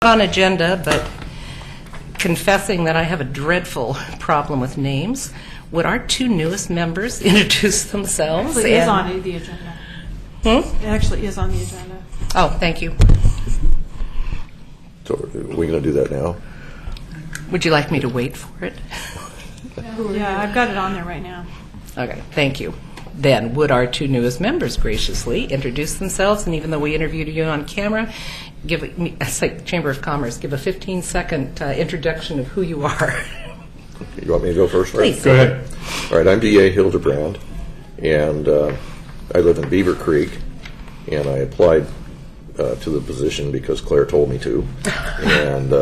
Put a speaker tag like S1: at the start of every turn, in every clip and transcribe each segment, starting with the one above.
S1: on agenda, but confessing that I have a dreadful problem with names, would our two newest members introduce themselves?
S2: It is on the agenda. It actually is on the agenda.
S1: Oh, thank you.
S3: So are we going to do that now?
S1: Would you like me to wait for it?
S2: Yeah, I've got it on there right now.
S1: Okay, thank you. Then, would our two newest members graciously introduce themselves, and even though we interviewed you on camera, it's like the Chamber of Commerce, give a 15-second introduction of who you are.
S3: You want me to go first?
S1: Please.
S3: Go ahead. All right, I'm D.A. Hildebrand, and I live in Beaver Creek, and I applied to the position because Claire told me to. And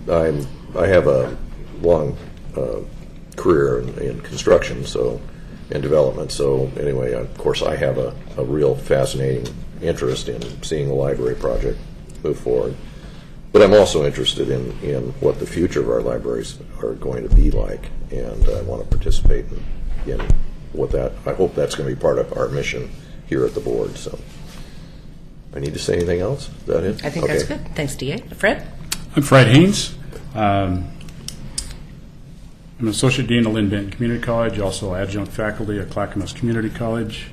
S3: I have a long career in construction, and development. So anyway, of course, I have a real fascinating interest in seeing the library project move forward. But I'm also interested in what the future of our libraries are going to be like, and I want to participate in what that. I hope that's going to be part of our mission here at the board. So, I need to say anything else? Is that it?
S1: I think that's good. Thanks, D.A. Fred?
S4: I'm Fred Haynes. I'm an Associate Dean at Lynn Benton Community College, also adjunct faculty at Clackamas Community College.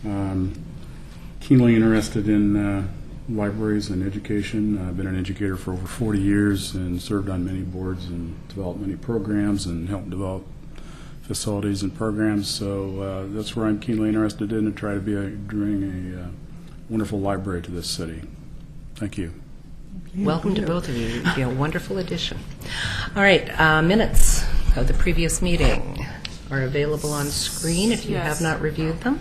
S4: Keenly interested in libraries and education. I've been an educator for over 40 years and served on many boards and developed many programs and helped develop facilities and programs. So that's where I'm keenly interested in, and try to bring a wonderful library to this city. Thank you.
S1: Welcome to both of you. You'd be a wonderful addition. All right, minutes of the previous meeting are available on screen if you have not reviewed them.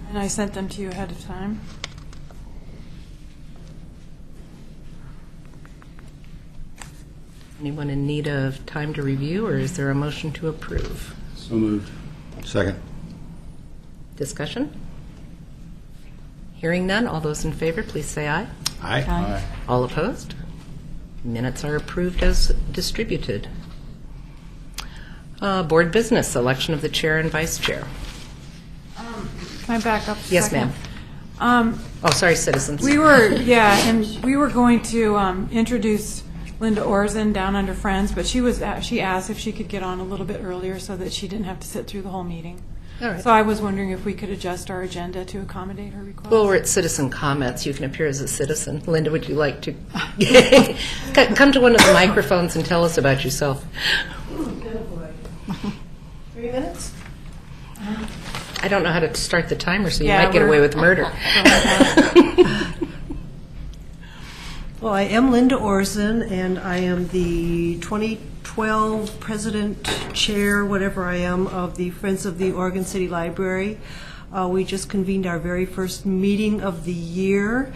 S2: And I sent them to you ahead of time.
S1: Anyone in need of time to review, or is there a motion to approve?
S4: So moved.
S3: Second.
S1: Discussion? Hearing none, all those in favor, please say aye.
S4: Aye.
S1: All opposed? Minutes are approved as distributed. Board business, election of the chair and vice chair.
S2: Can I back up a
S1: Yes,
S2: second?
S1: ma'am. Oh, sorry, citizens.
S2: We were going to introduce Linda Orzen down under Friends, but she asked if she could get on a little bit earlier so that she didn't have to sit through the whole meeting.
S1: All right.
S2: So I was wondering if we could adjust our agenda to accommodate her request.
S1: Well, we're at citizen comments. You can appear as a citizen. Linda, would you like to come to one of the microphones and tell us about yourself? 3 minutes? I don't know how to start the timer, so you might get away with murder.
S5: Well, I am Linda Orzen, and I am the 2012 President, Chair, whatever I am, of the Friends of the Oregon City Library. We just convened our very first meeting of the year,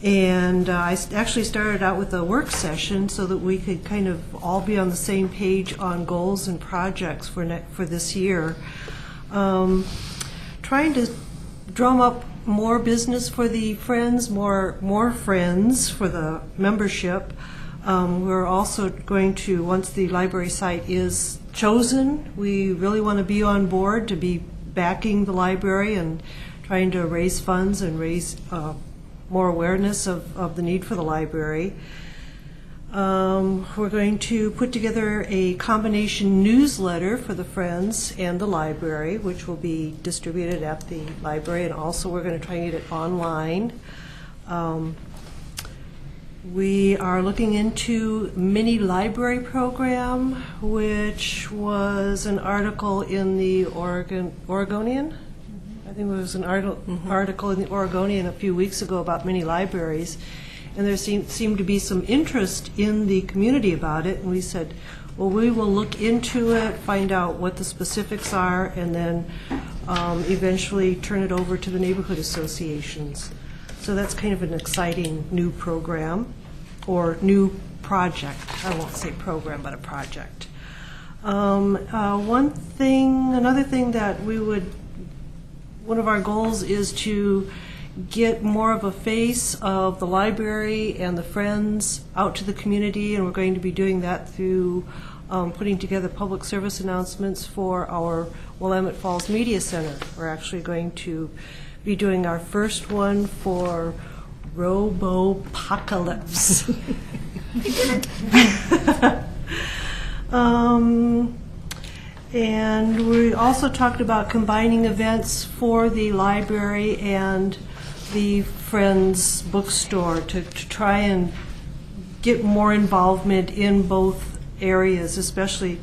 S5: and I actually started out with a work session so that we could kind of all be on the same page on goals and projects for this year. Trying to drum up more business for the Friends, more friends for the membership. We're also going to, once the library site is chosen, we really want to be on board to be backing the library and trying to raise funds and raise more awareness of the need for the library. We're going to put together a combination newsletter for the Friends and the library, which will be distributed at the library, and also we're going to try and get it online. We are looking into mini library program, which was an article in the Oregonian. I think it was an article in the Oregonian a few weeks ago about mini libraries. And there seemed to be some interest in the community about it, and we said, well, we will look into it, find out what the specifics are, and then eventually turn it over to the neighborhood associations. So that's kind of an exciting new program, or new project. I won't say program, but a project. Another thing that one of our goals is to get more of a face of the library and the Friends out to the community, and we're going to be doing that through putting together public service announcements for our Willamette Falls Media Center. We're actually going to be doing our first one for Robopocalypse. And we also talked about combining events for the library and the Friends bookstore to try and get more involvement in both areas, especially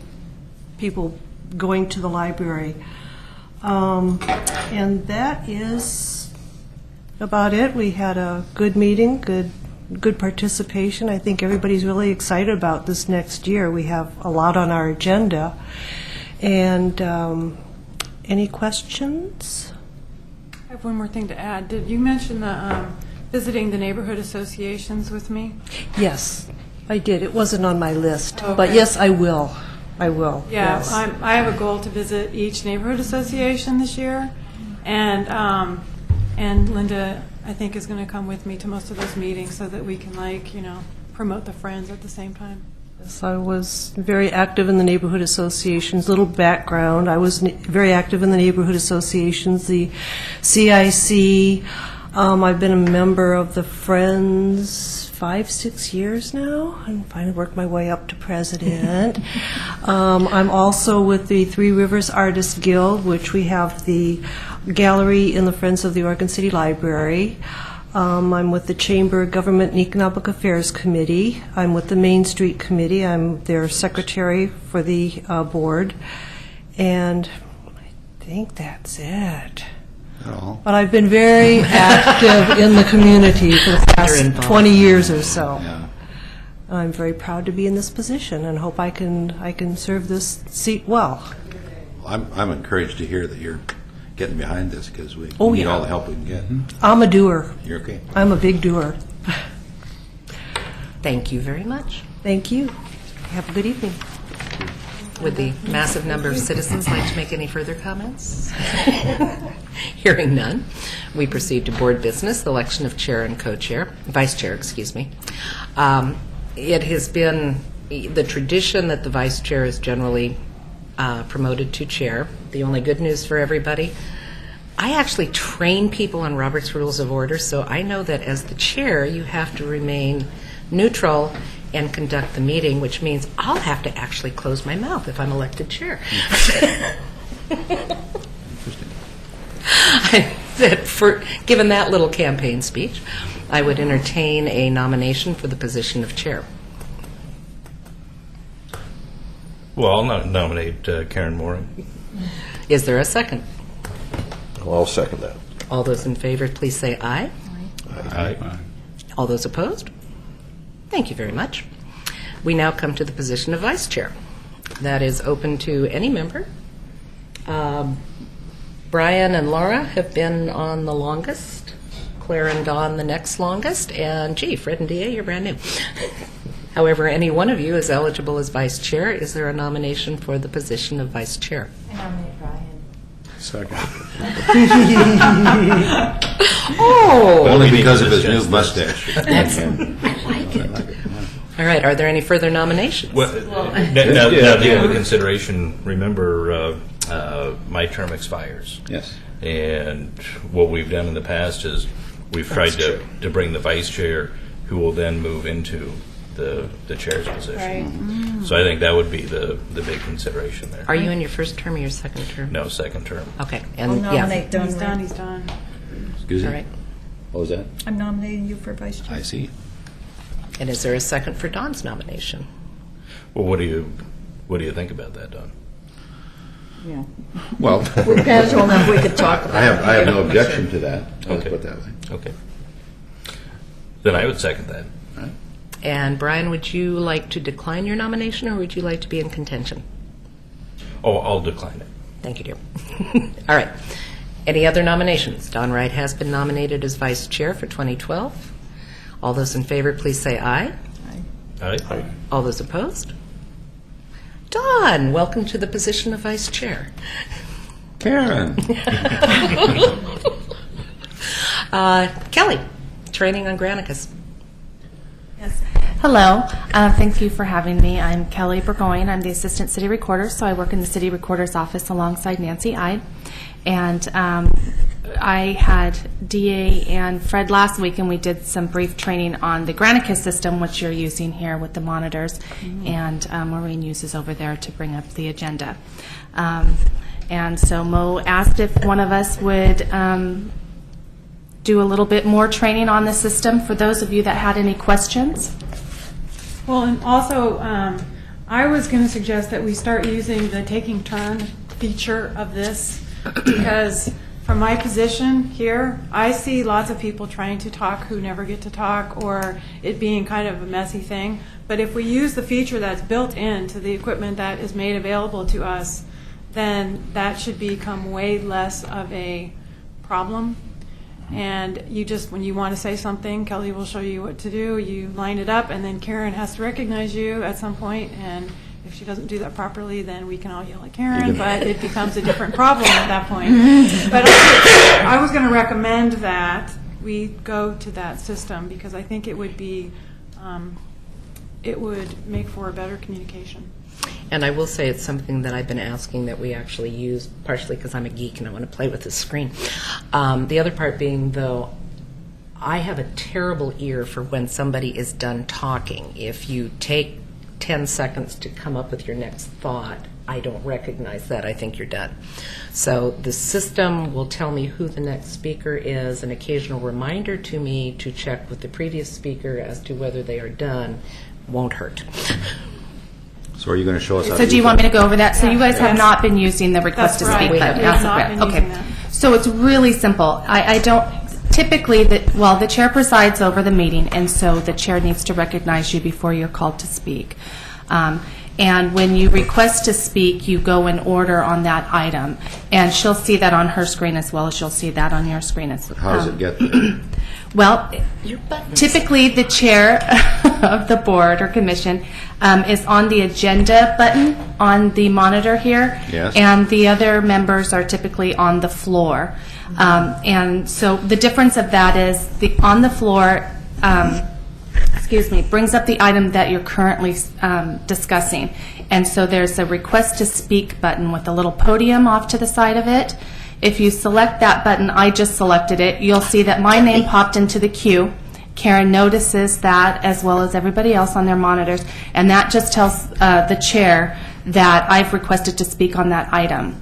S5: people going to the library. And that is about it. We had a good meeting, good participation. I think everybody's really excited about this next year. We have a lot on our agenda. And any questions?
S2: I have one more thing to add. Did you mention the visiting the neighborhood associations with me?
S5: Yes, I did. It wasn't on my list, but
S2: Okay.
S5: yes, I will. I will.
S2: Yeah,
S5: Yes.
S2: I have a goal to visit each neighborhood association this year, and Linda, I think, is going to come with me to most of those meetings so that we can, promote the Friends at the same time.
S5: Yes, I was very active in the neighborhood associations. Little background, I was very active in the neighborhood associations, the CIC. I've been a member of the Friends 5-6 years now, and finally worked my way up to president. I'm also with the Three Rivers Artists Guild, which we have the gallery in the Friends of the Oregon City Library. I'm with the Chamber Government and Economic Affairs Committee. I'm with the Main Street Committee. I'm their secretary for the board. And I think that's it. But I've been very active in the community for the past
S1: involved.
S5: 20 years or so.
S6: Yeah.
S5: I'm very proud to be in this position and hope I can serve this seat well.
S6: I'm encouraged to hear that you're getting behind this because we
S5: Oh,
S6: need
S5: yeah.
S6: all the help we can get.
S5: I'm a doer.
S6: You're okay.
S5: I'm a big doer.
S1: Thank you very much.
S5: Thank you. Have a good evening.
S1: Would the massive number of citizens like to make any further comments? Hearing none, we proceed to board business, the election of chair and co-chair, vice chair, excuse me. It has been the tradition that the vice chair is generally promoted to chair. The only good news for everybody, I actually train people on Robert's Rules of Order, so I know that as the chair, you have to remain neutral and conduct the meeting, which means I'll have to actually close my mouth if I'm elected chair. I said, given that little campaign speech, I would entertain a nomination for the position of chair.
S7: Well, I'll nominate Karen Mooring.
S1: Is there a second?
S3: Well, I'll second that.
S1: All those in favor, please say aye.
S7: Aye.
S1: All those opposed? Thank you very much. We now come to the position of vice chair. That is open to any member. Brian and Laura have been on the longest, Claire and Dawn the next longest, and gee, Fred and DA, you're brand new. However, any one of you is eligible as vice chair. Is there a nomination for the position of vice chair?
S8: I nominate Brian.
S4: Second.
S1: Oh!
S6: Only because of his new mustache.
S1: All right, are there any further nominations?
S7: Well, now the other consideration, remember, my term expires.
S6: Yes.
S7: And what we've done in the past is we've tried to bring the vice chair who will then move into the chair's position. So I think that would be the big consideration there.
S1: Are you in your first term or your second term?
S7: No, second term.
S1: Okay,
S8: I'll
S1: and
S8: nominate Don
S2: He's done,
S8: Ray.
S2: he's done.
S6: Excuse
S1: All
S6: me?
S1: right.
S6: What was that?
S8: I'm nominating you for vice chair.
S6: I see.
S1: And is there a second for Dawn's nomination?
S7: Well, what do you think about that, Don?
S6: Well,
S8: We're casual enough we could talk about
S6: I have no objection to that. Let's
S7: Okay.
S6: put it that way.
S7: Okay. Then I would second that.
S1: And Brian, would you like to decline your nomination, or would you like to be in contention?
S7: Oh, I'll decline it.
S1: Thank you, dear. All right. Any other nominations? Don Wright has been nominated as vice chair for 2012. All those in favor, please say aye.
S7: Aye.
S1: All those opposed? Don, welcome to the position of vice chair.
S6: Karen.
S1: Kelly, training on Granicus.
S9: Yes. Hello. Thank you for having me. I'm Kelly Burgoyne. I'm the Assistant City Recorder, so I work in the City Recorder's office alongside Nancy Ide. And I had DA and Fred last week, and we did some brief training on the Granicus system, which you're using here with the monitors, and Maureen uses over there to bring up the agenda. And so Mo asked if one of us would do a little bit more training on the system for those of you that had any questions.
S2: Well, and also, I was going to suggest that we start using the taking turn feature of this, because from my position here, I see lots of people trying to talk who never get to talk, or it being kind of a messy thing. But if we use the feature that's built into the equipment that is made available to us, then that should become way less of a problem. And you just, when you want to say something, Kelly will show you what to do. You line it up, and then Karen has to recognize you at some point, and if she doesn't do that properly, then we can all yell at Karen, but it becomes a different problem at that point. But I was going to recommend that we go to that system, because I think it would be, it would make for a better communication.
S1: And I will say it's something that I've been asking that we actually use, partially because I'm a geek and I want to play with the screen. The other part being, though, I have a terrible ear for when somebody is done talking. If you take 10 seconds to come up with your next thought, I don't recognize that. I think you're done. So the system will tell me who the next speaker is, an occasional reminder to me to check with the previous speaker as to whether they are done. Won't hurt.
S6: So are you going to show us how
S9: So
S6: to
S9: do you
S6: use
S9: want me
S6: that?
S9: to go over that? So you guys have
S2: Yes.
S9: not been using the request
S2: That's
S9: to speak
S2: right.
S9: button
S2: We have
S9: as of
S2: not
S9: yet.
S2: been
S9: Okay.
S2: using that.
S9: So it's really simple. I don't, typically, the chair presides over the meeting, and so the chair needs to recognize you before you're called to speak. And when you request to speak, you go in order on that item. And she'll see that on her screen as well as you'll see that on your screen.
S6: How does it get there?
S9: Well, typically the chair of the board or commission is on the agenda button on the monitor here.
S6: Yes.
S9: And the other members are typically on the floor. And so the difference of that is on the floor, brings up the item that you're currently discussing. And so there's a request to speak button with a little podium off to the side of it. If you select that button, I just selected it, you'll see that my name popped into the queue. Karen notices that, as well as everybody else on their monitors, and that just tells the chair that I've requested to speak on that item.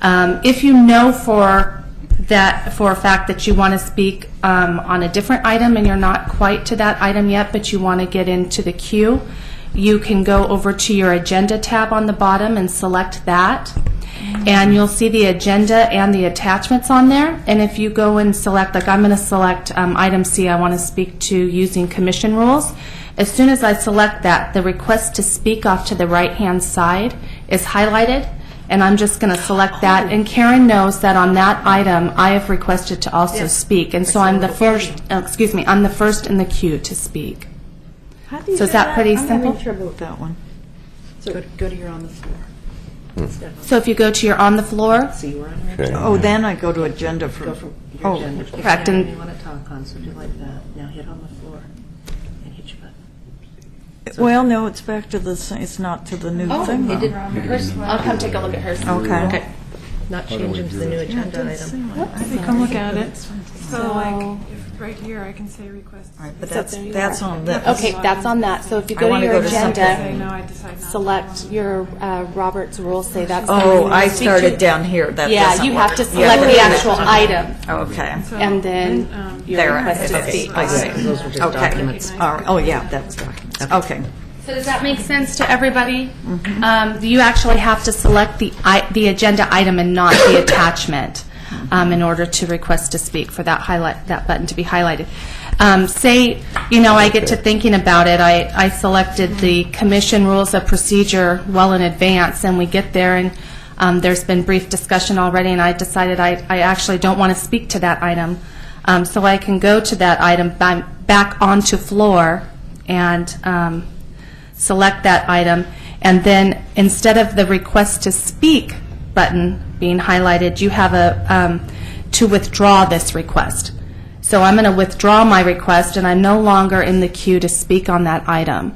S9: If you know for a fact that you want to speak on a different item and you're not quite to that item yet, but you want to get into the queue, you can go over to your agenda tab on the bottom and select that. And you'll see the agenda and the attachments on there. And if you go and select, like I'm going to select item C, I want to speak to using commission rules. As soon as I select that, the request to speak off to the right-hand side is highlighted. And I'm just going to select that. And Karen knows that on that item, I have requested to also speak. And so I'm the first, I'm the first in the queue to speak.
S8: How do you
S9: So
S8: do
S9: is that pretty
S8: I'm
S9: simple?
S8: having trouble with that one. So go to your on the floor.
S9: So if you go to your on the floor,
S1: See, we're on
S3: Okay.
S8: Oh, then I go to agenda for.
S1: Go from your
S8: Oh,
S1: agenda. If
S9: correct,
S1: you
S9: and-
S1: want to talk on, so do like that. Now hit on the floor and hit your button.
S8: well, no, it's back to the. It's not to the new thing.
S1: It did.
S9: I'll come take a look at hers.
S8: Okay.
S1: Okay. Not changing to the new agenda item.
S2: You come look at it. So like, if right here, I can say request.
S8: All right, but
S2: It's up
S8: that's
S2: there.
S8: on this.
S9: Okay, that's on that. So if you
S8: I
S9: go to
S8: wanna
S9: your
S8: go to
S2: Say,
S9: agenda,
S2: no, I decide not to.
S9: select your Robert's rules, say that's.
S8: Oh,
S9: something you
S8: I
S9: speak
S8: started
S9: to.
S8: down here. That
S9: Yeah,
S8: doesn't
S9: you
S8: work.
S9: have to
S8: Yeah,
S9: select
S8: wait
S9: the
S8: a minute.
S9: actual item,
S8: Okay.
S2: So,
S9: and then your
S8: There,
S9: request to
S8: okay,
S9: speak.
S8: I see.
S1: Those were just
S8: Okay.
S1: documents.
S8: All right. Oh, yeah, that's documents. Okay.
S9: So does that make sense to everybody? You actually have to select the agenda item and not the attachment in order to request to speak for that button to be highlighted. Say, I get to thinking about it, I selected the commission rules of procedure well in advance, and we get there and there's been brief discussion already, and I decided I actually don't want to speak to that item. So I can go to that item back onto floor and select that item, and then instead of the request to speak button being highlighted, you have to withdraw this request. So I'm going to withdraw my request, and I'm no longer in the queue to speak on that item.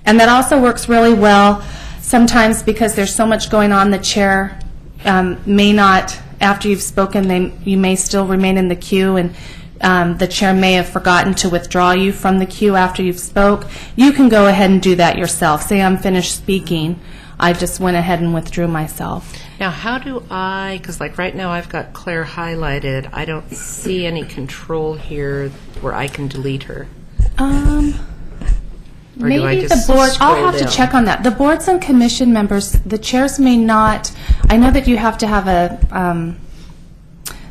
S9: And that also works really well sometimes because there's so much going on, the chair may not, after you've spoken, you may still remain in the queue, and the chair may have forgotten to withdraw you from the queue after you've spoke. You can go ahead and do that yourself. Say I'm finished speaking, I just went ahead and withdrew myself.
S1: Now, how do I, because like right now I've got Claire highlighted, I don't see any control here where I can delete her. Or do I
S9: Maybe
S1: just
S9: the board, I'll
S1: scroll
S9: have to
S1: down?
S9: check on that. The boards and commission members, the chairs may not, I know that you have to have a,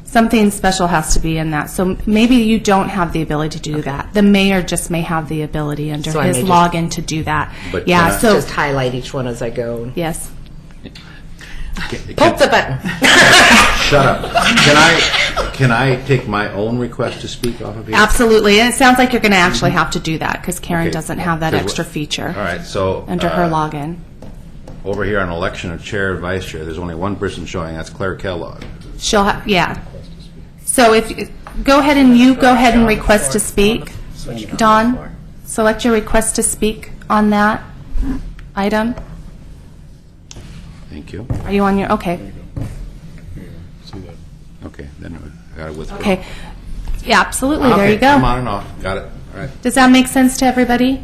S9: something special has to be in that. So maybe you don't have the ability to do that. The mayor just may have the ability under
S1: So I
S9: his
S1: may just-
S9: login to do that.
S6: But
S9: Yeah,
S6: can I-
S9: so,
S1: Just highlight each one as I go.
S9: yes.
S1: Poke the button.
S6: Shut up. Can I take my own request to speak off of here?
S9: Absolutely. And it sounds like you're going to actually have to do that because Karen
S6: Okay.
S9: doesn't have that
S6: 'Cause
S9: extra
S6: what-
S9: feature
S6: All right, so.
S9: under her login.
S6: Over here on election of chair and vice chair, there's only one person showing, that's Claire Kellogg.
S9: She'll have, yeah. So go ahead and request to speak. Dawn, select your request to speak on that item.
S6: Thank you.
S9: Are you on your, okay.
S4: See that?
S6: Okay, then I got to withdraw.
S9: Okay. Yeah, absolutely. There
S6: Okay,
S9: you go.
S6: I'm on and off. Got it. All right.
S9: Does that make sense to everybody?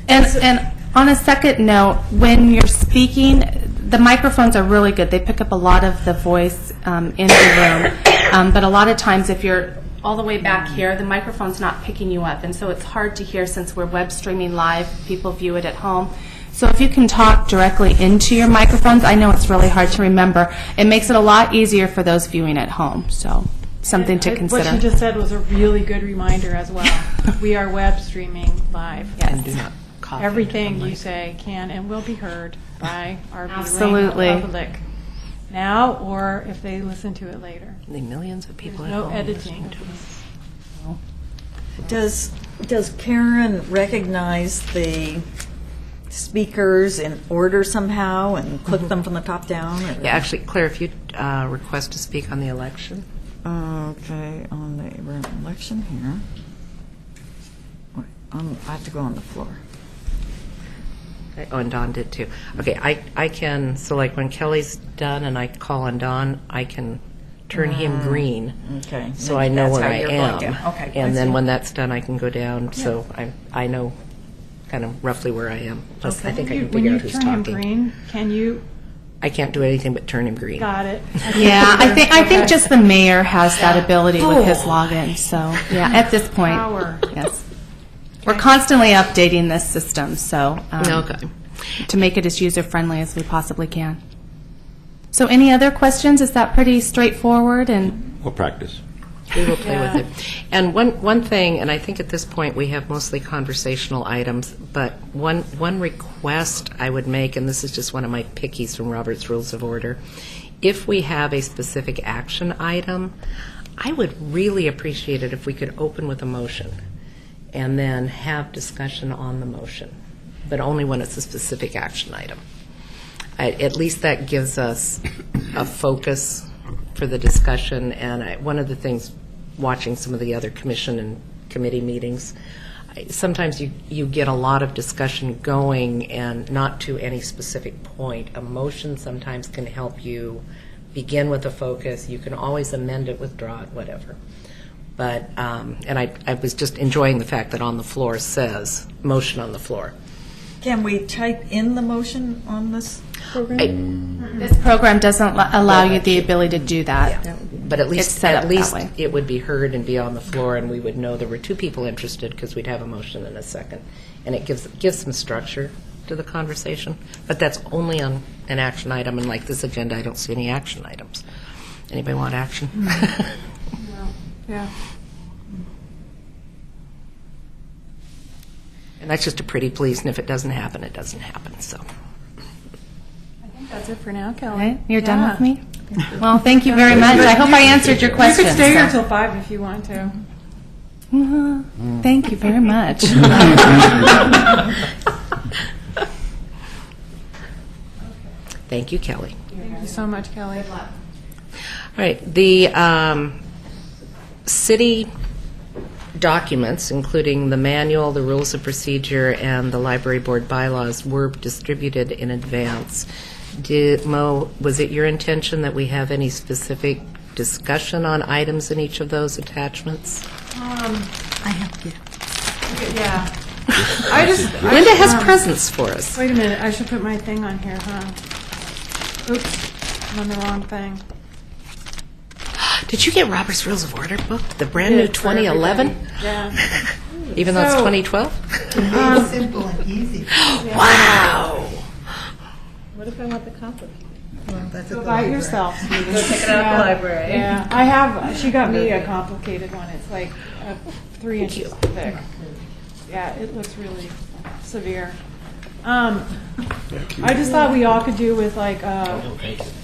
S9: And on a second note, when you're speaking, the microphones are really good. They pick up a lot of the voice in the room. But a lot of times, if you're all the way back here, the microphone's not picking you up. And so it's hard to hear since we're web streaming live. People view it at home. So if you can talk directly into your microphones, I know it's really hard to remember. It makes it a lot easier for those viewing at home. So something to consider.
S2: What she just said was a really good reminder as well. We are web streaming live.
S1: And do not cough.
S2: Everything you say can and will be heard by our viewing
S9: Absolutely.
S2: public now, or if they listen to it later.
S1: The millions of people at
S2: No
S1: home
S2: editing.
S1: listening to us.
S8: Does Karen recognize the speakers in order somehow and click them from the top down? Or?
S1: Yeah, actually, Claire, if you request to speak on the election.
S8: Okay, on the election here. Wait, I have to go on the floor.
S1: Oh, and Don did too. Okay, I can, so like when Kelly's done and I call on Don, I can turn him green.
S8: Okay.
S1: So I know
S8: That's
S1: where
S8: how
S1: I
S8: you're
S1: am.
S8: going to- Okay. I
S1: And then
S8: see.
S1: when that's done, I can go down, so I know kind of roughly where I am. Plus, I think I can
S2: When
S1: figure
S2: you
S1: out who's
S2: turn him
S1: talking.
S2: green, can you,
S1: I can't do anything but turn him green.
S2: got it.
S9: Yeah, I think
S2: Okay.
S9: just the mayor has that ability with his login. So yeah, at this point,
S2: Power.
S9: yes, we're constantly updating this system. So
S1: Okay.
S9: to make it as user friendly as we possibly can. So any other questions? Is that pretty straightforward? And
S6: We'll practice.
S1: We will play with it. And one thing, and I think at this point we have mostly conversational items, but one request I would make, and this is just one of my pickies from Robert's Rules of Order, if we have a specific action item, I would really appreciate it if we could open with a motion and then have discussion on the motion, but only when it's a specific action item. At least that gives us a focus for the discussion, and one of the things, watching some of the other commission and committee meetings, sometimes you get a lot of discussion going and not to any specific point. A motion sometimes can help you begin with a focus. You can always amend it, withdraw it, whatever. But, and I was just enjoying the fact that on the floor says, motion on the floor.
S8: Can we type in the motion on this program?
S9: this program doesn't allow you the ability to do that.
S1: But at
S9: It's
S1: least,
S9: set up
S1: at
S9: that
S1: least
S9: way.
S1: it would be heard and be on the floor, and we would know there were two people interested because we'd have a motion in a second. And it gives some structure to the conversation. But that's only on an action item, and like this agenda, I don't see any action items. Anybody want action?
S2: Yeah.
S1: And that's just a pretty please, and if it doesn't happen, it doesn't happen, so.
S2: I think that's it for now, Kelly.
S9: Okay, you're done
S2: Yeah.
S9: with me? Well, thank you very much. I hope I answered your
S2: You
S9: questions.
S2: could stay here
S9: so.
S2: until 5 if you want to.
S9: Thank you very much.
S1: Thank you, Kelly.
S2: Thank you so much, Kelly.
S1: All right, the city documents, including the manual, the rules of procedure, and the library board bylaws, were distributed in advance. Mo, was it your intention that we have any specific discussion on items in each of those attachments?
S8: I have,
S2: Yeah. I just.
S1: Linda has presents for us.
S2: Wait a minute, I should put my thing on here, huh? Oops, I'm on the wrong thing.
S1: Did you get Robert's Rules of Order book, the brand new
S2: Good for
S1: 2011?
S2: everybody. Yeah.
S1: Even though it's
S2: So-
S1: 2012?
S10: Simple and easy.
S1: Wow.
S5: What if I want the complicated?
S10: Well, that's at
S2: Go
S10: the
S2: buy it
S10: library.
S2: yourself.
S5: Go check it out at the library.
S2: Yeah, I have, she got me a complicated one. It's like 3 inches thick. Yeah, it looks really severe. I just thought we all could do with like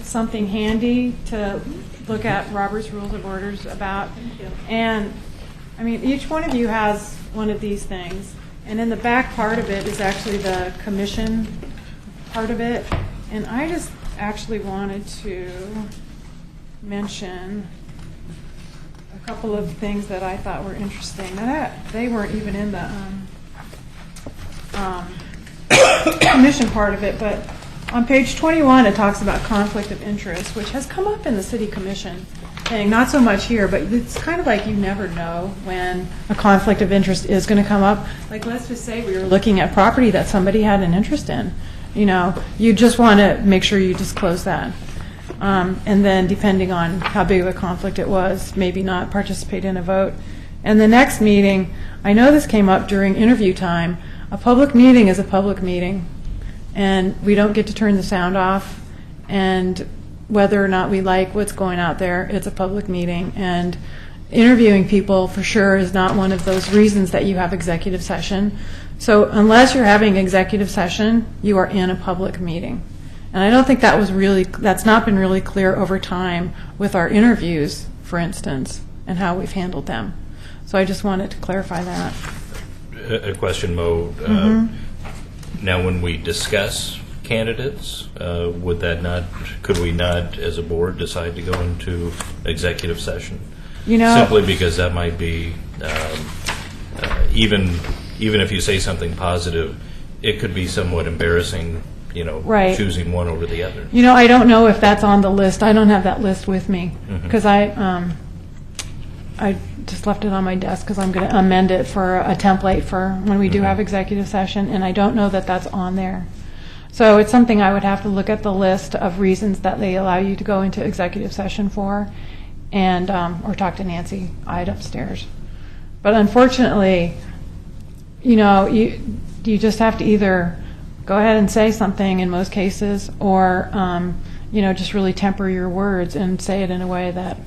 S2: something handy to look at Robert's Rules of Orders about. And, I mean, each one of you has one of these things. And in the back part of it is actually the commission part of it. And I just actually wanted to mention a couple of things that I thought were interesting. Now, they weren't even in the commission part of it, but on page 21 it talks about conflict of interest, which has come up in the city commission thing, not so much here, but it's kind of like you never know when a conflict of interest is going to come up. Like, let's just say we were looking at property that somebody had an interest in. You know, you just want to make sure you disclose that. And then depending on how big of a conflict it was, maybe not participate in a vote. And the next meeting, I know this came up during interview time, a public meeting is a public meeting, and we don't get to turn the sound off, and whether or not we like what's going out there, it's a public meeting, and interviewing people for sure is not one of those reasons that you have executive session. So unless you're having executive session, you are in a public meeting. And I don't think that's not been really clear over time with our interviews, for instance, and how we've handled them. So I just wanted to clarify that.
S7: A question, Mo. Now, when we discuss candidates, could we not, as a board, decide to go into executive session?
S2: You know,
S7: Simply because that might be, even if you say something positive, it could be somewhat embarrassing,
S2: Right.
S7: choosing one over the other.
S2: you know, I don't know if that's on the list. I don't have that list with me because I just left it on my desk because I'm going to amend it for a template for when we do have executive session, and I don't know that that's on there. So it's something I would have to look at the list of reasons that they allow you to go into executive session for, and or talk to Nancy Ide upstairs. But unfortunately, you just have to either go ahead and say something in most cases, or just really temper your words and say it in a way that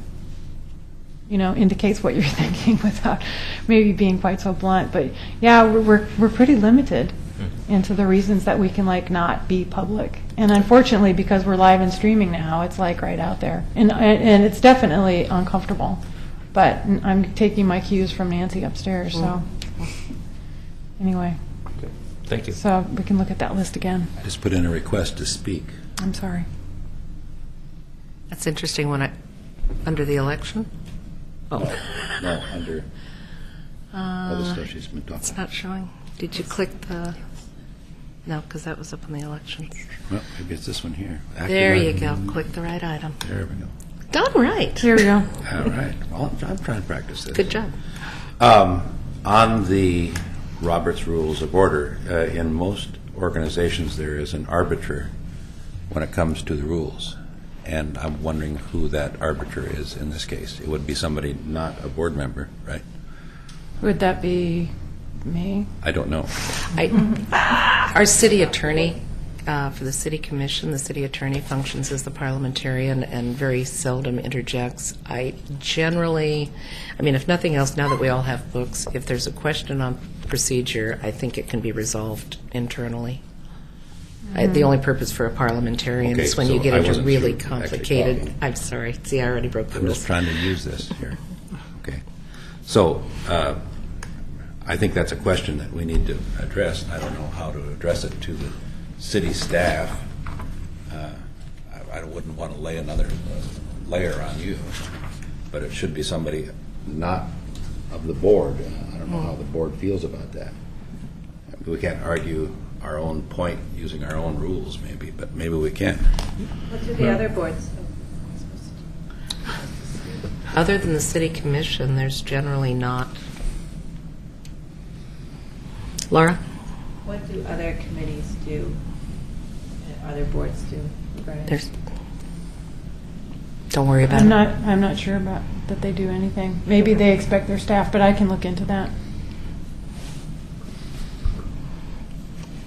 S2: indicates what you're thinking without maybe being quite so blunt. But yeah, we're pretty limited into the reasons that we can not be public. And unfortunately, because we're live and streaming now, it's right out there, and it's definitely uncomfortable. But I'm taking my cues from Nancy upstairs. So anyway,
S7: Thank you.
S2: so we can look at that list again.
S6: I just put in a request to speak.
S2: I'm sorry.
S1: That's interesting under the election?
S6: No, under other stuff she's been talking
S1: It's
S6: about.
S1: not showing. Did you click the... No, because that was up on the elections.
S6: Well, maybe it's this one here. Active
S1: There you
S6: item.
S1: go. Click the right item.
S6: There we go.
S1: Done right.
S2: Here we go.
S6: All right. Well, I'm trying to practice this.
S1: Good job.
S6: On the Robert's Rules of Order, in most organizations there is an arbiter when it comes to the rules. And I'm wondering who that arbiter is in this case. It would be somebody not a board member, right?
S2: Would that be me?
S6: I don't know.
S1: Our city attorney, for the city commission, the city attorney functions as the parliamentarian and very seldom interjects. I generally, if nothing else, now that we all have books, if there's a question on procedure, I think it can be resolved internally. The only purpose for a parliamentarian
S6: Okay,
S1: is when
S6: so
S1: you get
S6: I
S1: into
S6: wasn't
S1: really
S6: sure actually
S1: complicated.
S6: following.
S1: I'm sorry. See, I already broke the
S6: I'm
S1: rules.
S6: just trying to use this here. Okay. So I think that's a question that we need to address. I don't know how to address it to the city staff. I wouldn't want to lay another layer on you, but it should be somebody not of the board. I don't know how the board feels about that. We can't argue our own point using our own rules, maybe, but maybe we can.
S2: What do the other boards?
S1: Other than the city commission, there's generally not. Laura?
S11: What do other committees do, and other boards do? Brian?
S1: There's. Don't worry about
S2: I'm not sure about that they do anything. Maybe they expect their staff, but I can look into that.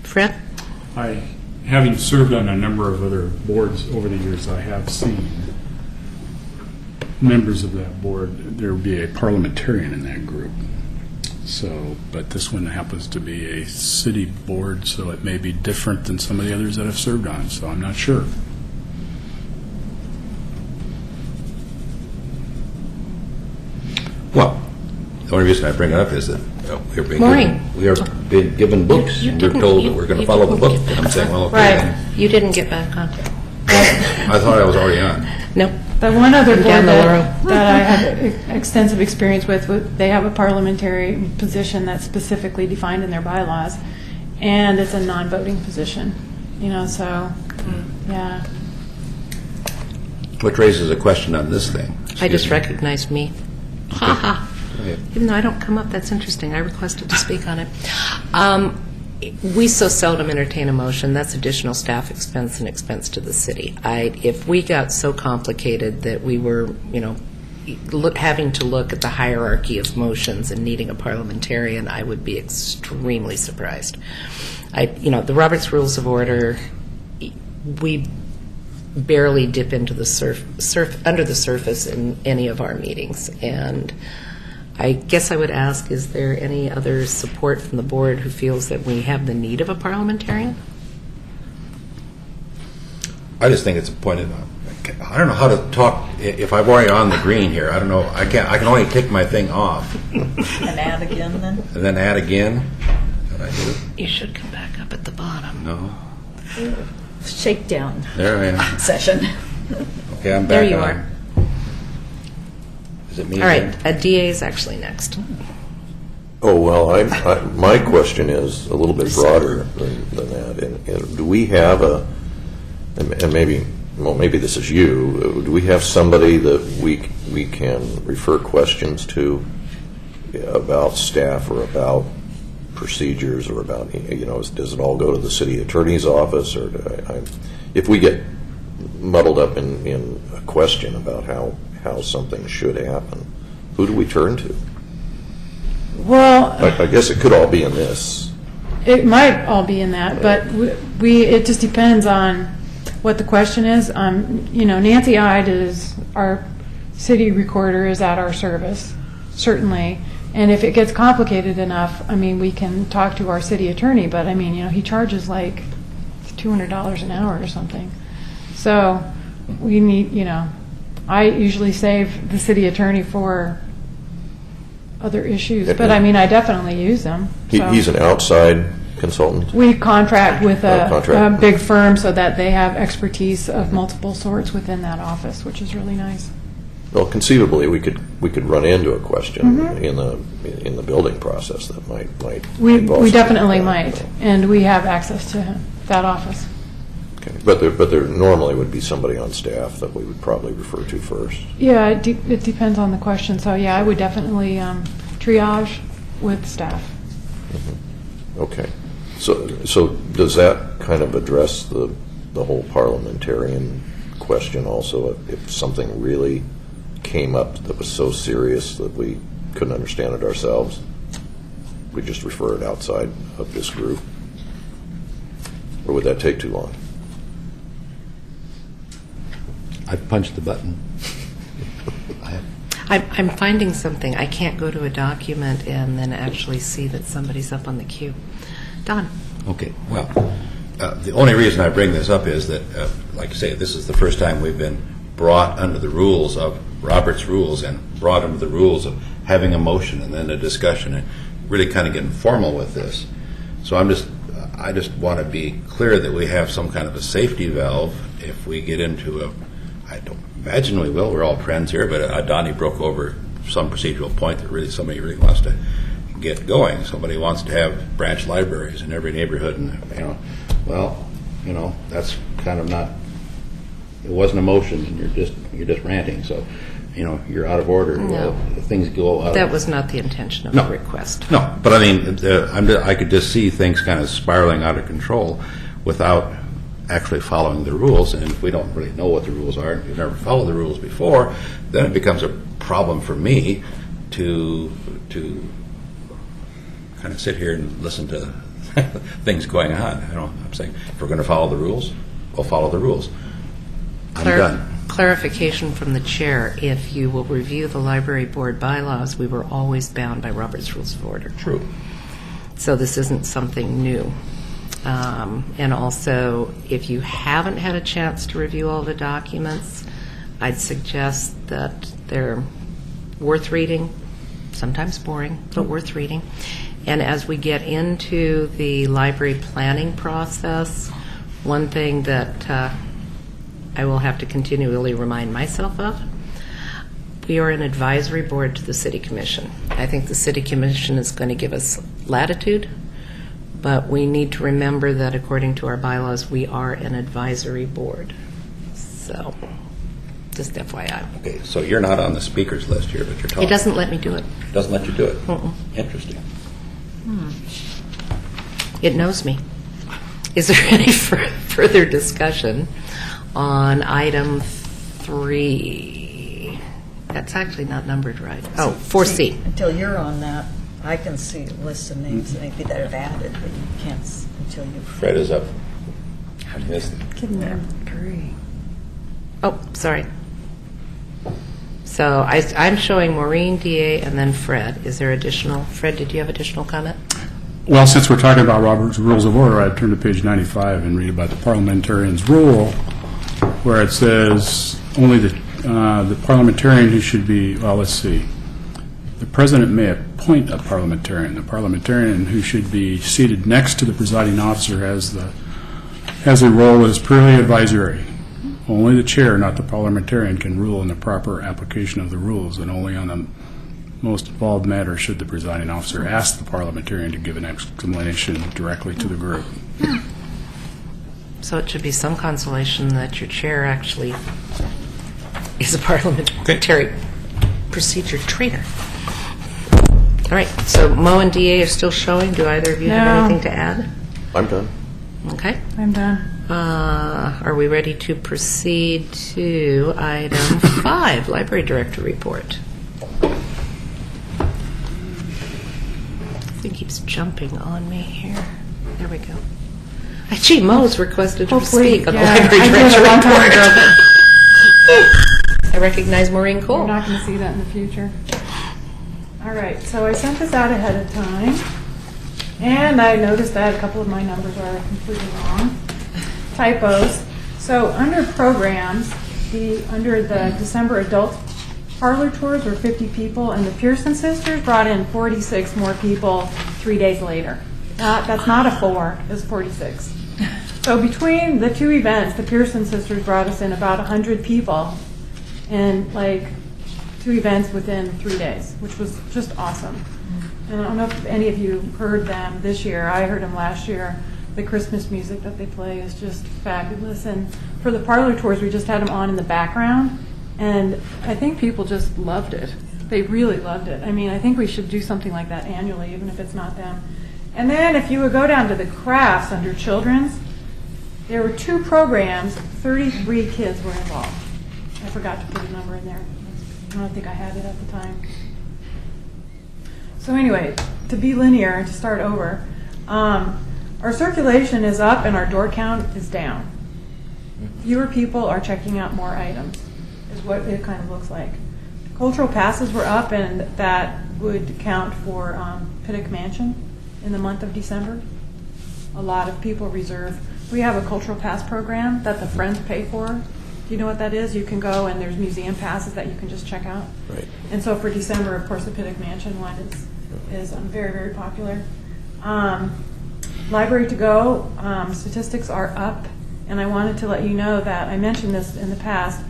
S1: Fred?
S4: Having served on a number of other boards over the years, I have seen members of that board, there would be a parliamentarian in that group. So, but this one happens to be a city board, so it may be different than some of the others that I've served on, so I'm not sure.
S6: Well, the only reason I bring it up is that
S1: Maureen.
S6: we are being given books, and we're told that we're going to follow the book. And I'm saying, well, okay.
S2: Right.
S1: You didn't get back on.
S6: I thought I was already on.
S1: Nope.
S2: The one other board
S1: Down the
S2: that I have extensive experience with, they have a parliamentary position that's specifically defined in their bylaws, and it's a non-voting position. So, yeah.
S6: Which raises a question on this thing.
S1: I just recognized me. Ha ha.
S6: ahead.
S1: Even though I don't come up, that's interesting. I requested to speak on it. We so seldom entertain a motion. That's additional staff expense and expense to the city. If we got so complicated that we were, having to look at the hierarchy of motions and needing a parliamentarian, I would be extremely surprised. The Robert's Rules of Order, we barely dip into the under the surface in any of our meetings, and I guess I would ask, is there any other support from the board who feels that we have the need of a parliamentarian?
S6: I just think it's a point of, I don't know how to talk, if I'm already on the green here, I don't know, I can only take my thing off.
S8: And add again then?
S6: And then add again? Did I do?
S1: You should come back up at the bottom.
S6: No.
S8: Shakedown
S6: There I am.
S8: session.
S6: Okay, I'm back
S1: There you
S6: on.
S1: are.
S6: Is it me
S1: All
S6: again?
S1: right, a DA is actually next.
S3: Oh, well, my question is a little bit broader than that. And do we have and maybe this is you, do we have somebody that we can refer questions to about staff or about procedures or about, does it all go to the city attorney's office? Or if we get muddled up in a question about how something should happen, who do we turn to?
S2: Well,
S3: I guess it could all be in this.
S2: it might all be in that, but it just depends on what the question is. Nancy Ide is our city recorder, is at our service, certainly. And if it gets complicated enough, we can talk to our city attorney, but he charges like $200 an hour or something. So we need, I usually save the city attorney for other issues, but I definitely use them. So.
S3: He's an outside consultant?
S2: We contract with a
S3: Contract.
S2: big firm so that they have expertise of multiple sorts within that office, which is really nice.
S3: Well, conceivably, we could run into a question in the building process that might
S2: We
S3: involve
S2: definitely
S3: something like
S2: might,
S3: that.
S2: and we have access to that office.
S3: Okay. But there normally would be somebody on staff that we would probably refer to first.
S2: Yeah, it depends on the question. So yeah, I would definitely triage with staff.
S3: Okay. So does that kind of address the whole parliamentarian question also? If something really came up that was so serious that we couldn't understand it ourselves, we just refer it outside of this group? Or would that take too long?
S6: I punched the button.
S1: I'm finding something. I can't go to a document and then actually see that somebody's up on the queue. Don.
S6: Okay, well, the only reason I bring this up is that, like I say, this is the first time we've been brought under the rules of Robert's Rules and brought under the rules of having a motion and then a discussion and really kind of getting formal with this. So I just want to be clear that we have some kind of a safety valve if we get into I don't imagine we will, we're all friends here, but Donnie broke over some procedural point that somebody really wants to get going. Somebody wants to have branch libraries in every neighborhood, and that's kind of not. It wasn't a motion, and you're just ranting. So, you're out of order.
S1: No.
S6: Things go out.
S1: That was not the intention of
S6: No.
S1: the request.
S6: No, but I mean, I could just see things kind of spiraling out of control without actually following the rules. And if we don't really know what the rules are, and you've never followed the rules before, then it becomes a problem for me to kind of sit here and listen to things going on. I'm saying if we're going to follow the rules, we'll follow the rules. I'm done.
S1: Clarification from the chair. If you will review the library board bylaws, we were always bound by Robert's Rules of Order.
S6: True.
S1: So this isn't something new. And also, if you haven't had a chance to review all the documents, I'd suggest that they're worth reading, sometimes boring, but worth reading. And as we get into the library planning process, one thing that I will have to continually remind myself of, we are an advisory board to the City Commission. I think the City Commission is going to give us latitude, but we need to remember that according to our bylaws, we are an advisory board. So, just FYI.
S6: Okay, so you're not on the speakers list here, but you're talking.
S1: It doesn't let me do it.
S6: Doesn't let you do it.
S1: Mm-mm.
S6: Interesting.
S1: It knows me. Is there any further discussion on item 3? That's actually not numbered right. Oh, 4C.
S8: Until you're on that, I can see a list of names maybe that have added, but you can't until you.
S6: Fred is up. I missed it.
S1: Oh, sorry. So I'm showing Maureen, DA, and then Fred. Is there additional? Fred, did you have additional comment?
S4: Well, since we're talking about Robert's Rules of Order, I'd turn to page 95 and read about the parliamentarian's rule, where it says only the parliamentarian who should be, well, let's see. The president may appoint a parliamentarian. The parliamentarian who should be seated next to the presiding officer has a role that is purely advisory. Only the chair, not the parliamentarian, can rule in the proper application of the rules, and only on the most involved matter should the presiding officer ask the parliamentarian to give an explanation directly to the group.
S1: So it should be some consolation that your chair actually is a parliamentary procedure trainer. All right, so Mo and DA are still showing. Do either of you have
S2: No.
S1: anything to add?
S3: I'm done.
S1: Okay.
S2: I'm done.
S1: Are we ready to proceed to item 5, Library Director Report? This thing keeps jumping on me here. There we go. Gee, Mo's requested to speak on the Library
S2: I did
S1: Director
S2: a long time
S1: Report.
S2: ago,
S1: I recognize Maureen
S2: but
S1: Cole.
S2: you're not going to see that in the future. All right, so I sent this out ahead of time, and I noticed that a couple of my numbers are completely wrong. Typos. So under programs, under the December adult parlor tours were 50 people, and the Pearson sisters brought in 46 more people 3 days later. That's not a 4, it's 46. So between the two events, the Pearson sisters brought us in about 100 people in like 2 events within 3 days, which was just awesome. And I don't know if any of you heard them this year. I heard them last year. The Christmas music that they play is just fabulous. And for the parlor tours, we just had them on in the background. And I think people just loved it. They really loved it. I mean, I think we should do something like that annually, even if it's not them. And then if you would go down to the crafts under children's, there were 2 programs, 33 kids were involved. I forgot to put a number in there. I don't think I had it at the time. So anyway, to be linear and to start over, our circulation is up and our door count is down. Fewer people are checking out more items, is what it kind of looks like. Cultural passes were up, and that would count for Pittock Mansion in the month of December. A lot of people reserve. We have a cultural pass program that the Friends pay for. Do you know what that is? You can go and there's museum passes that you can just check out.
S3: Right.
S2: And so for December, of course, the Pittock Mansion one is very, very popular. Library to go, statistics are up, and I wanted to let you know that I mentioned this in the past.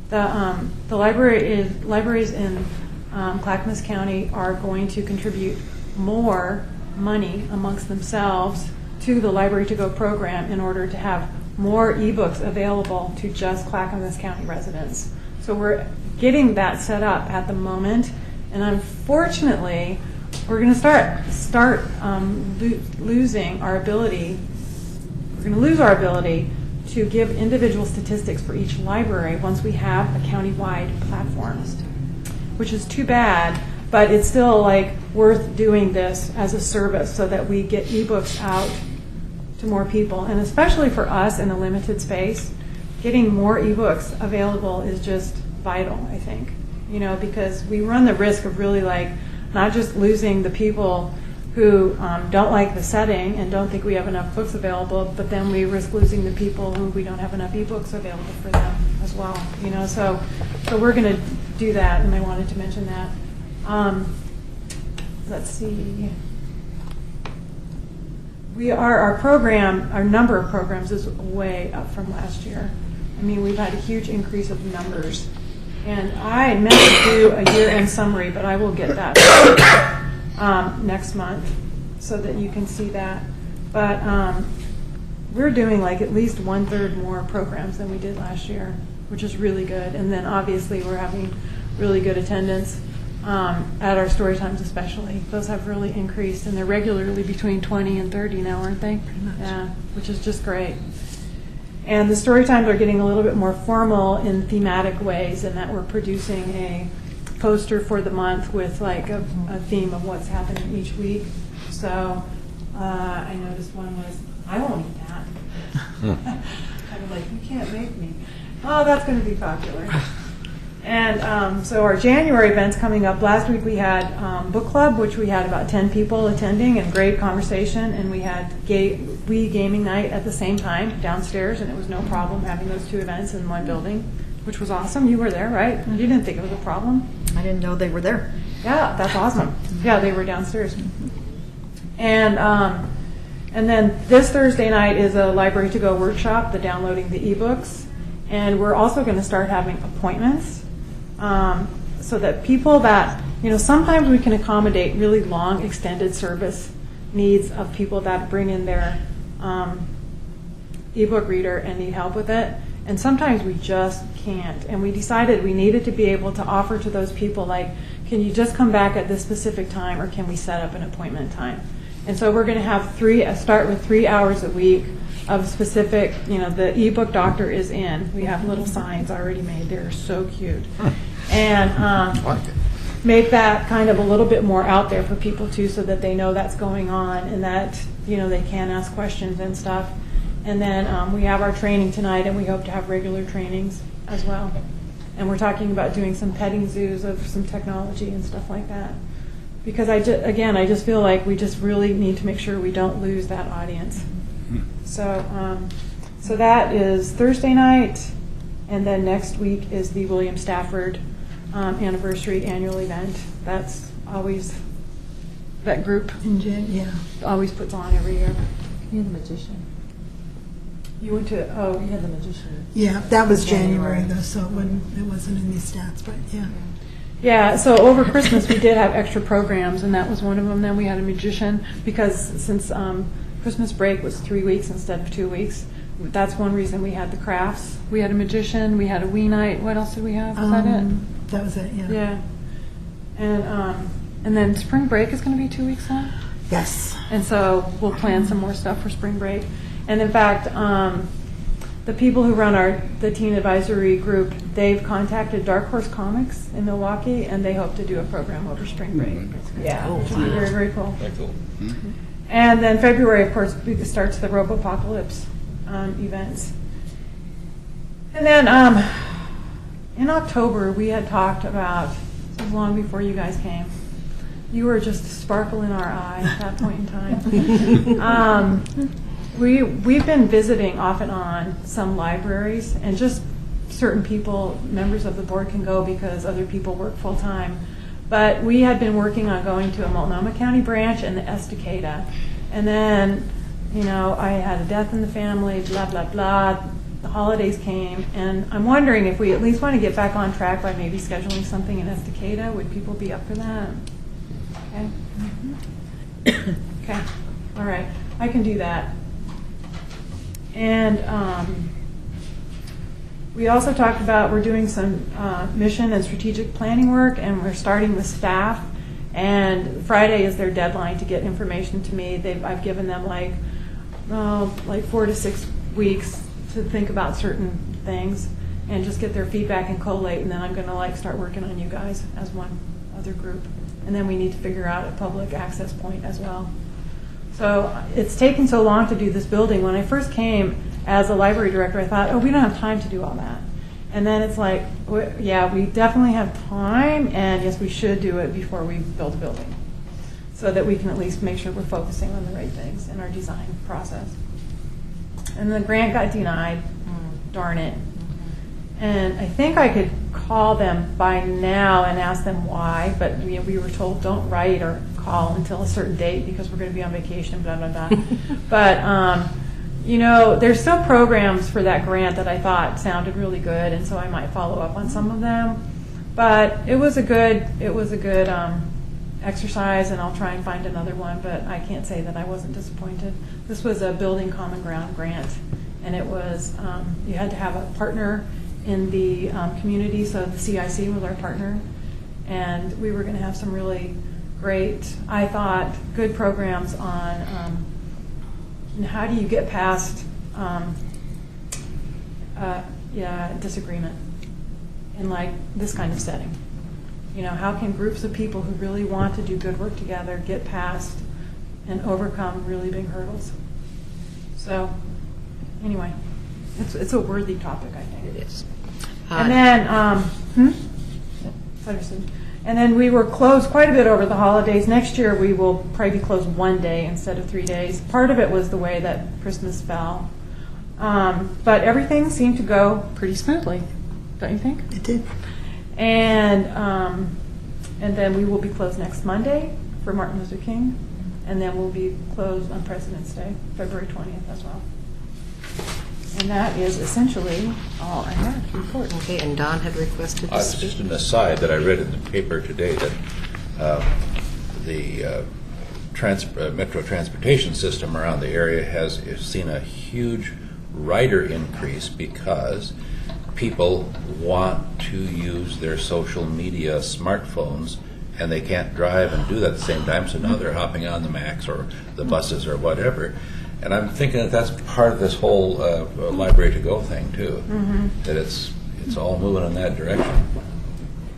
S2: The libraries in Clackamas County are going to contribute more money amongst themselves to the Library to Go program in order to have more ebooks available to just Clackamas County residents. So we're getting that set up at the moment, and unfortunately, we're going to start losing our ability. We're going to lose our ability to give individual statistics for each library once we have a county-wide platform, which is too bad, but it's still like worth doing this as a service so that we get ebooks out to more people. And especially for us in a limited space, getting more ebooks available is just vital, I think, because we run the risk of really not just losing the people who don't like the setting and don't think we have enough books available, but then we risk losing the people who we don't have enough ebooks available for them as well. So we're going to do that, and I wanted to mention that. Let's see. Our number of programs is way up from last year. I mean, we've had a huge increase of numbers. And I meant to do a year-end summary, but I will get that next month so that you can see that. But we're doing at least 1/3 more programs than we did last year, which is really good. And then obviously we're having really good attendance at our story times especially. Those have really increased, and they're regularly between 20 and 30 now, aren't they?
S5: Pretty much.
S2: Yeah, which is just great. And the story times are getting a little bit more formal in thematic ways, in that we're producing a poster for the month with a theme of what's happening each week. So I noticed one was, I won't eat that. I was like, you can't make me. Oh, that's going to be popular. And so our January event's coming up. Last week we had book club, which we had about 10 people attending and great conversation. And we had Wii gaming night at the same time downstairs, and it was no problem having those two events in one building, which was awesome. You were there, right? You didn't think it was a problem?
S8: I didn't know they were there.
S2: Yeah, that's awesome. Yeah, they were downstairs. And then this Thursday night is a Library to Go workshop, the downloading the ebooks. And we're also going to start having appointments so that people that, sometimes we can accommodate really long extended service needs of people that bring in their ebook reader and need help with it. And sometimes we just can't. And we decided we needed to be able to offer to those people, can you just come back at this specific time, or can we set up an appointment time? And so we're going to have start with 3 hours a week of specific, the ebook doctor is in. We have little signs already made. They're so cute. And make that kind of a little bit more out there for people too, so that they know that's going on, and that, they can ask questions and stuff. And then we have our training tonight, and we hope to have regular trainings as well. And we're talking about doing some petting zoos of some technology and stuff like that. Because I just feel like we just really need to make sure we don't lose that audience. So that is Thursday night, and then next week is the William Stafford anniversary annual event. That's always, that group
S10: Yeah.
S2: always puts on every year.
S11: You're the magician.
S2: You went to,
S11: You had the magician.
S10: Yeah, that was January though, so it wasn't in these stats, but yeah.
S2: Yeah, so over Christmas we did have extra programs, and that was one of them. Then we had a magician, because since Christmas break was 3 weeks instead of 2 weeks, that's one reason we had the crafts. We had a magician, we had a wee night. What else did we have? Was that it?
S10: That was it, yeah.
S2: Yeah. And then spring break is going to be 2 weeks long.
S10: Yes.
S2: And so we'll plan some more stuff for spring break. And in fact, the people who run the teen advisory group, they've contacted Dark Horse Comics in Milwaukee, and they hope to do a program over spring break. Yeah, which will be very, very cool.
S7: Very cool.
S2: And then February, of course, starts the Robopocalypse events. And then in October, we had talked about, this was long before you guys came, you were just a sparkle in our eye at that point in time. We've been visiting off and on some libraries, and just certain people, members of the board, can go because other people work full time. But we had been working on going to a Multnomah County branch and the Estacada. And then, I had a death in the family, blah, blah, blah. The holidays came, and I'm wondering if we at least want to get back on track by maybe scheduling something in Estacada. Would people be up for that? Okay. Okay, all right, I can do that. And we also talked about, we're doing some mission and strategic planning work, and we're starting with staff. And Friday is their deadline to get information to me. I've given them like 4 to 6 weeks to think about certain things and just get their feedback and collate. And then I'm going to start working on you guys as one other group. And then we need to figure out a public access point as well. So it's taken so long to do this building. When I first came as a library director, I thought, oh, we don't have time to do all that. And then it's like, yeah, we definitely have time, and yes, we should do it before we build a building, so that we can at least make sure we're focusing on the right things in our design process. And the grant got denied, darn it. And I think I could call them by now and ask them why, but we were told don't write or call until a certain date because we're going to be on vacation, blah, blah, blah. But, you know, there's still programs for that grant that I thought sounded really good, and so I might follow up on some of them. But it was a good exercise, and I'll try and find another one, but I can't say that I wasn't disappointed. This was a Building Common Ground grant, and it was, you had to have a partner in the community, so the CIC was our partner, and we were going to have some really great, I thought, good programs on how do you get past disagreement in like this kind of setting. You know, how can groups of people who really want to do good work together get past and overcome really big hurdles? So, anyway, it's a worthy topic, I think.
S1: It is.
S2: And then, and then we were closed quite a bit over the holidays. Next year we will probably be closed 1 day instead of 3 days. Part of it was the way that Christmas fell. But everything seemed to go pretty smoothly, don't you think?
S10: It did.
S2: And then we will be closed next Monday for Martin Luther King. And then we'll be closed on President's Day, February 20th as well. And that is essentially all I have to report.
S1: Okay, and Don had requested to
S6: It's
S1: speak.
S6: just an aside that I read in the paper today that the metro transportation system around the area has seen a huge rider increase because people want to use their social media smartphones and they can't drive and do that at the same time, so now they're hopping on the Macs or the buses or whatever. And I'm thinking that that's part of this whole library to go thing too. Mm-hmm. That it's all moving in that direction.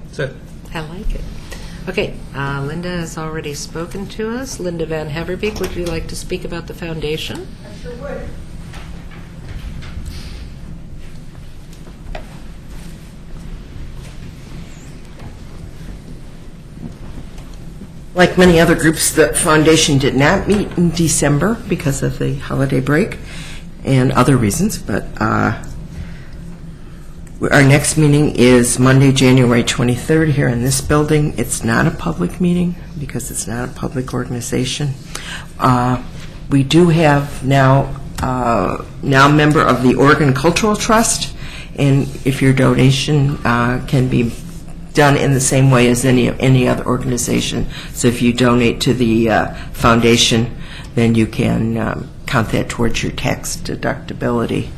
S6: That's it.
S1: I like it. Okay, Linda has already spoken to us. Linda Van Heverbeek, would you like to speak about the foundation?
S2: I sure would.
S12: Like many other groups, the foundation did not meet in December because of the holiday break and other reasons, but our next meeting is Monday, January 23rd here in this building. It's not a public meeting because it's not a public organization. We do have now a member of the Oregon Cultural Trust, and if your donation can be done in the same way as any other organization. So if you donate to the foundation, then you can count that towards your tax deductibility.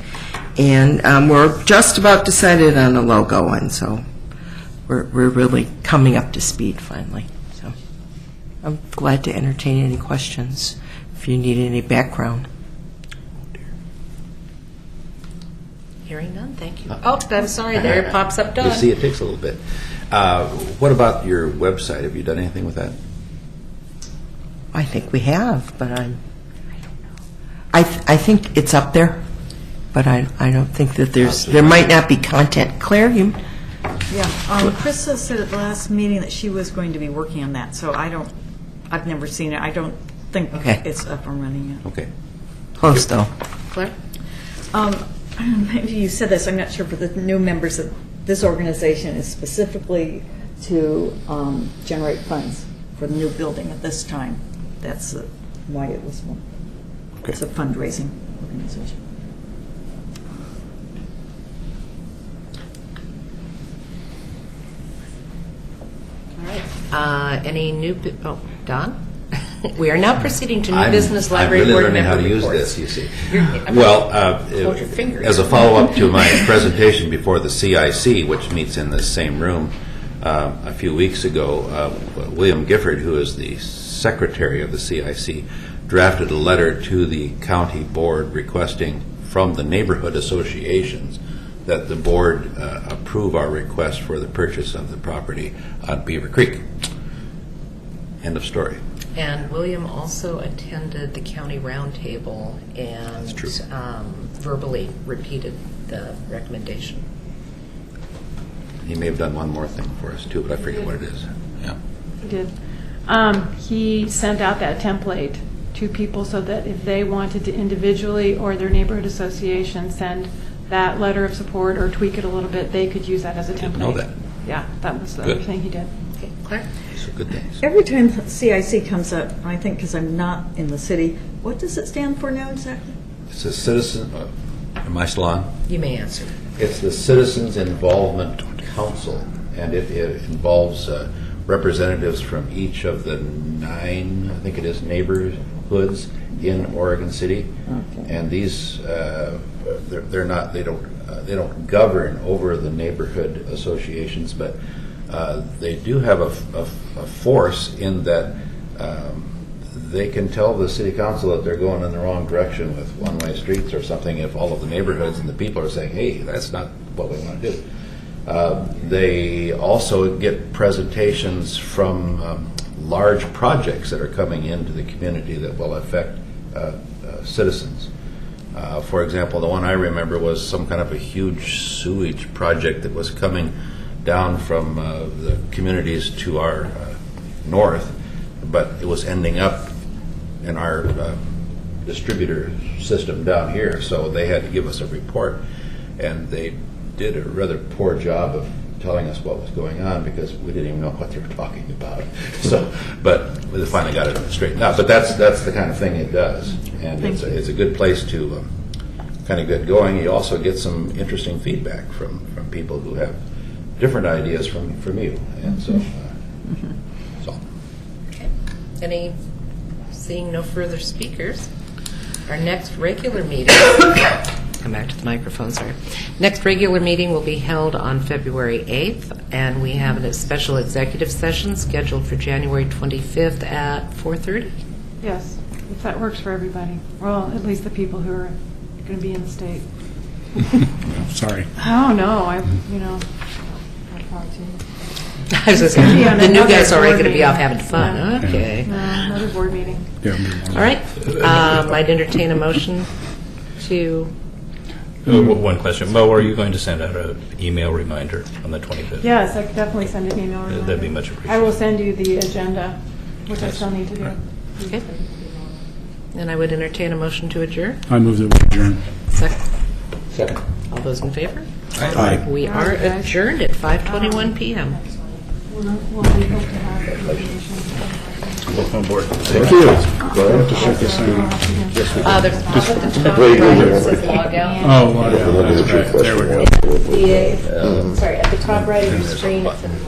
S12: And we're just about decided on a logo, and so we're really coming up to speed finally. So I'm glad to entertain any questions if you need any background.
S1: Hearing none, thank you. Oh, I'm sorry, there it pops up, Don.
S6: You see, it takes a little bit. What about your website? Have you done anything with that?
S12: I think we have, but I don't know. I think it's up there, but I don't think that there might not be content. Claire, you?
S8: Yeah, Krista said at the last meeting that she was going to be working on that, so I've never seen it. I don't think it's up and running yet.
S6: Okay.
S12: Close, though.
S1: Claire?
S8: Maybe you said this, I'm not sure, for the new members, that this organization is specifically to generate funds for the new building at this time. That's why it was one.
S6: Okay.
S8: It's a fundraising organization.
S1: All right. Any new, Don? We are now proceeding to new
S6: I'm-
S1: business library
S6: I'm really
S1: board
S6: learning how
S1: member
S6: to use
S1: reports.
S6: this, you see.
S1: I'm
S6: Well,
S1: Hold your fingers.
S6: as a follow-up to my presentation before the CIC, which meets in this same room a few weeks ago, William Gifford, who is the secretary of the CIC, drafted a letter to the county board requesting from the neighborhood associations that the board approve our request for the purchase of the property on Beaver Creek. End of story.
S1: And William also attended the county roundtable and
S6: That's true.
S1: Verbally repeated the recommendation.
S6: He may have done one more thing for us too, but I forget what it is. Yeah.
S2: He did. He sent out that template to people so that if they wanted to individually or their neighborhood association send that letter of support or tweak it a little bit, they could use that as a template.
S6: Didn't know that.
S2: Yeah, that was the
S6: Good.
S2: other thing he did.
S1: Okay, Claire?
S6: So good things.
S8: Every time CIC comes up, I think because I'm not in the city, what does it stand for now exactly?
S6: It's a citizen, am I still on?
S1: You may answer.
S6: It's the Citizens Involvement Council, and it involves representatives from each of the 9, I think it is, neighborhoods in Oregon City.
S8: Okay.
S6: And these, they're not, they don't govern over the neighborhood associations, but they do have a force in that they can tell the city council that they're going in the wrong direction with one-way streets or something if all of the neighborhoods and the people are saying, hey, that's not what we want to do. They also get presentations from large projects that are coming into the community that will affect citizens. For example, the one I remember was some kind of a huge sewage project that was coming down from the communities to our north, but it was ending up in our distributor system down here, so they had to give us a report, and they did a rather poor job of telling us what was going on because we didn't even know what they were talking about. So, but we finally got it straightened out. But that's the kind of thing it does, and it's a good place to kind of get going. You also get some interesting feedback from people who have different ideas from you, and so that's all.
S1: Okay. Seeing no further speakers, our next regular meeting, come back to the microphone, sorry. Next regular meeting will be held on February 8th, and we have a special executive session scheduled for January 25th at 4:30.
S2: Yes, if that works for everybody. Well, at least the people who are going to be in the state.
S4: Sorry.
S2: Oh, no, I'd probably too.
S1: I was just saying,
S2: Yeah,
S1: the new
S2: another
S1: guys are already
S2: board
S1: going to be
S2: meeting.
S1: off having fun.
S2: Yeah.
S1: Okay.
S2: Another board meeting.
S4: Yeah.
S1: All right. I'd entertain a motion to,
S7: One question. Mo, are you going to send out an email reminder on the 25th?
S2: Yes, I could definitely send an email.
S7: That'd
S2: reminder.
S7: be much appreciated.
S2: I will send you the agenda, which I still need to do.
S1: okay. And I would entertain a motion to adjourn.
S4: I move that we adjourn.
S1: Second. All those in favor?
S4: Aye.
S1: We are adjourned at 5:21 p.m.
S2: We hope to have information.
S7: Welcome aboard.
S3: Thank you.
S1: There's a pop at the top right where it says log out.
S4: Oh, wow. That's right. There we go.
S1: Sorry, at the top right of your screen, it says